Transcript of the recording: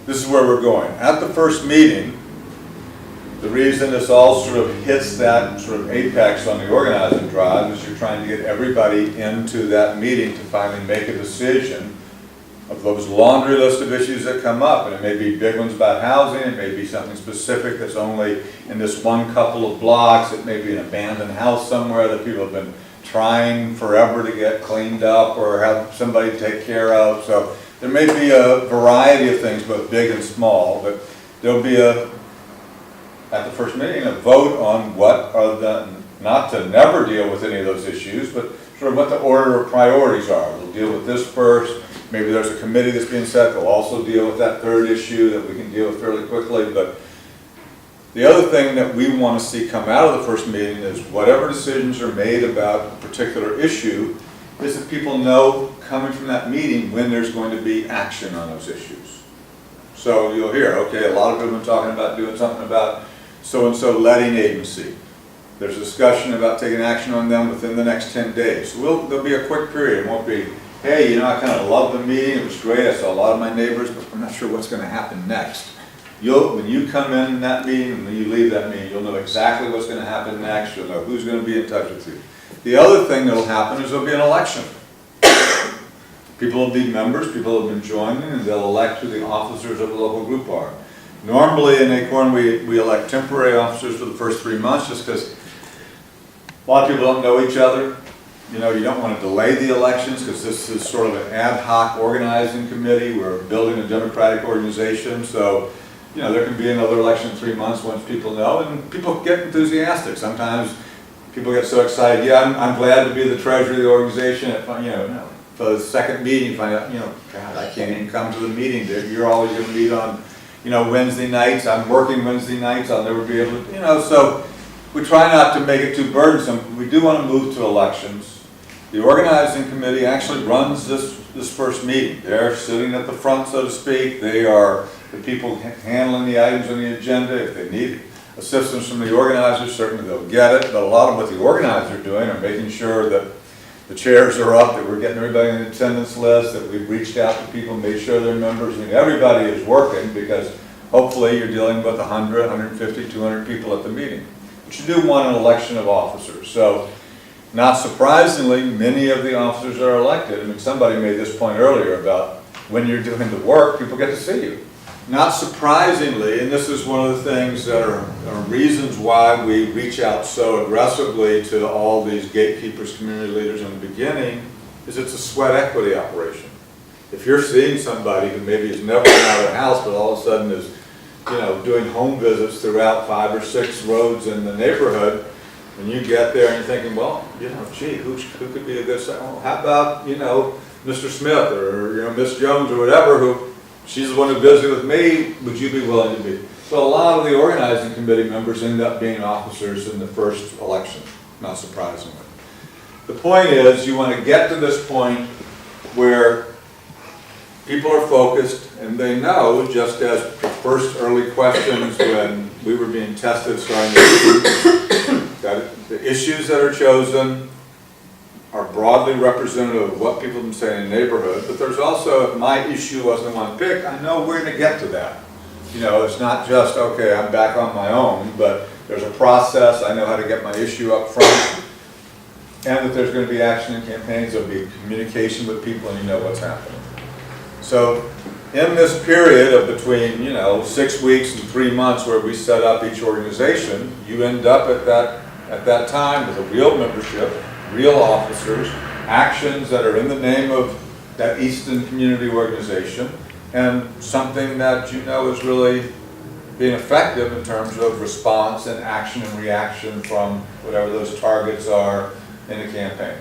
this is where we're going. At the first meeting, the reason this all sort of hits that sort of apex on the organizing drive is you're trying to get everybody into that meeting to finally make a decision of those laundry list of issues that come up. And it may be big ones about housing, it may be something specific that's only in this one couple of blocks, it may be an abandoned house somewhere that people have been trying forever to get cleaned up or have somebody take care of. So there may be a variety of things, both big and small, but there'll be at the first meeting, a vote on what are the, not to never deal with any of those issues, but sort of what the order of priorities are. We'll deal with this first. Maybe there's a committee that's being set. They'll also deal with that third issue that we can deal with fairly quickly. But the other thing that we want to see come out of the first meeting is whatever decisions are made about a particular issue is that people know coming from that meeting when there's going to be action on those issues. So you'll hear, okay, a lot of people have been talking about doing something about so-and-so letting agency. There's a discussion about taking action on them within the next 10 days. So there'll be a quick period. It won't be, hey, you know, I kind of loved the meeting. It was great. I saw a lot of my neighbors, but I'm not sure what's going to happen next. When you come in that meeting and when you leave that meeting, you'll know exactly what's going to happen next. You'll know who's going to be in touch with you. The other thing that will happen is there'll be an election. People will be members, people have been joining, and they'll elect who the officers of the local group are. Normally in ACORN, we elect temporary officers for the first 3 months just because a lot of people don't know each other. You know, you don't want to delay the elections because this is sort of an ad hoc organizing committee. We're building a democratic organization. So, you know, there can be another election in 3 months once people know, and people get enthusiastic. Sometimes people get so excited, yeah, I'm glad to be the treasurer of the organization. You know, for the second meeting, you find out, you know, God, I can't even come to the meeting. You're always going to meet on, you know, Wednesday nights. I'm working Wednesday nights. I'll never be able to, you know, so we try not to make it too burdensome. We do want to move to elections. The organizing committee actually runs this first meeting. They're sitting at the front, so to speak. They are the people handling the items on the agenda. If they need assistance from the organizers, certainly they'll get it. But a lot of what the organizers are doing are making sure that the chairs are up, that we're getting everybody on the attendance list, that we've reached out to people, made sure they're members. I mean, everybody is working because hopefully you're dealing with 100, 150, 200 people at the meeting. But you do want an election of officers. So, not surprisingly, many of the officers are elected. I mean, somebody made this point earlier about when you're doing the work, people get to see you. Not surprisingly, and this is one of the things that are reasons why we reach out so aggressively to all these gatekeepers, community leaders in the beginning, is it's a sweat equity operation. If you're seeing somebody who maybe has never been out of the house, but all of a sudden is, you know, doing home visits throughout 5 or 6 roads in the neighborhood, and you get there and you're thinking, well, you know, gee, who could be a good second? Well, how about, you know, Mr. Smith or, you know, Miss Jones or whatever, who she's the one who visited with me, would you be willing to be? So a lot of the organizing committee members end up being officers in the first election, not surprisingly. The point is, you want to get to this point where people are focused and they know, just as the first early questions when we were being tested starting that the issues that are chosen are broadly representative of what people have been saying in the neighborhood, but there's also, if my issue wasn't the one picked, I know we're going to get to that. You know, it's not just, okay, I'm back on my own, but there's a process, I know how to get my issue up front, and that there's going to be action and campaigns, there'll be communication with people, and you know what's happening. So, in this period of between, you know, 6 weeks and 3 months where we set up each organization, you end up at that time with a real membership, real officers, actions that are in the name of that Easton Community Organization, and something that you know is really being effective in terms of response and action and reaction from whatever those targets are in the campaign.